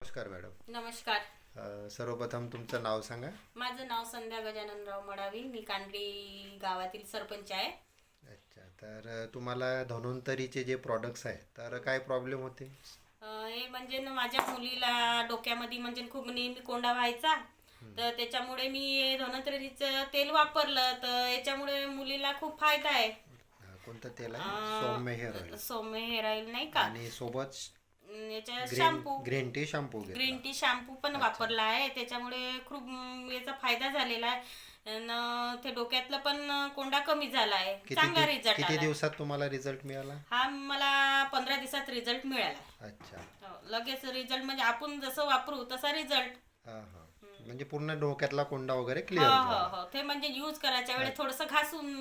नमस्कार मॅडम. नमस्कार. सर्वप्रथम तुमचं नाव सांगा. माझं नाव संध्या गजाननराव मडावी. मी कांडरी गावातील सरपंच आहे. अच्छा, तर तुम्हाला धन्वंतरीचे जे प्रॉडक्ट्स आहेत तर काय प्रॉब्लेम होते? हे म्हणजे ना माझ्या मुलीला डोक्यामध्ये म्हणजे खूप नेहमी कोंडा व्हायचा. तर त्याच्यामुळे मी धन्वंतरीचं तेल वापरलं, तर याच्यामुळे मुलीला खूप फायदा आहे. कोणतं तेल आहे? सौम्य हेअर ऑइल सौम्य हेअर ऑइल नाही का, आणि सोबत याच्या green shampoo, green tea shampoo घेतला. ग्रीन टी शॅम्पू पण वापरला आहे. त्याच्यामुळे खूप याचा फायदा झालेला आहे. ते डोक्यातलं पण कोंडा कमी झाला आहे. चांगला रिझल्ट किती आला. दिवसात तुम्हाला रिझल्ट मिळाला? हा मला 15 दिवसात रिझल्ट मिळाला. अच्छा. लगेच रिझल्ट म्हणजे आपण जसं वापरू तसा रिझल्ट. हां हां, म्हणजे पूर्ण डोक्यातला कोंडा वगैरे हो क्लिअर हो झाला. हो, ते म्हणजे यूज करायच्या वेळेस थोडंसं घासून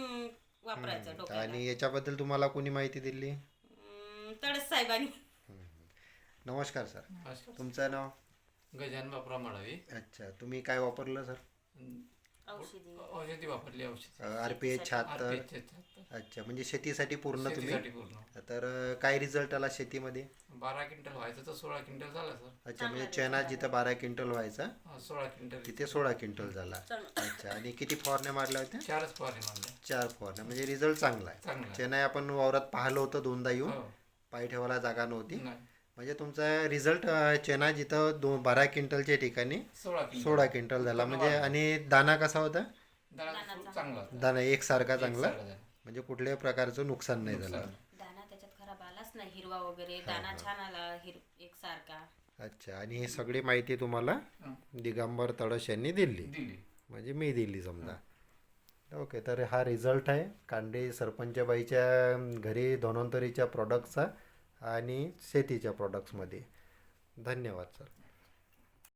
वापरायचं डोक्याला. आणि याच्याबद्दल तुम्हाला कोणी माहिती दिली? तडस साहेबांनी. नमस्कार सर, नमस्कार. तुमचं नाव? गजानन बापराव मडावी. अच्छा, तुम्ही काय वापरलं सर? औषधी औषधी वापरली. औषध RPH 76. RPH अच्छा, म्हणजे शेतीसाठी पूर्ण तुम्ही. शेतीसाठी पूर्ण तर काय रिझल्ट आला शेतीमध्ये? 12 क्विंटल व्हायचं तर 16 क्विंटल झाला सर. अच्छा, म्हणजे चना जिथं 12 क्विंटल व्हायचा 16 क्विंटल तिथे 16 क्विंटल झाला. अच्छा, आणि किती फवारण्या मारल्या होत्या? 4च फवारणी मारल्या. 4 फवारण्या, म्हणजे रिझल्ट चांगला आहे. चांगला आहे. चना आपण वावरात पाहिलं होतं दोनदा येऊन, हो. पाय ठेवायला जागा नव्हती. नाही, म्हणजे तुमचा रिझल्ट चना जिथं 12 क्विंटलच्या ठिकाणी 16 क्विंटल झाला. म्हणजे आणि दाना कसा होता? दाणा खूप चांगला होता. दाना एकसारखा चांगला, एकसारखा झाला. म्हणजे कुठल्याही प्रकारचं नुकसान नाही झालं. दाना त्याच्यात खराब आलाच नाही, हिरवा वगैरे दाना छान आला, एकसारखा. अच्छा, आणि ही सगळी माहिती तुम्हाला हं. दिगंबर तडस यांनी दिली, दिली. म्हणजे मी दिली समजा. ओके, तर हा रिझल्ट आहे कांडे सरपंचबाईच्या घरी धन्वंतरीच्या प्रॉडक्ट्सचा आणि शेतीच्या प्रॉडक्ट्समध्ये. धन्यवाद सर.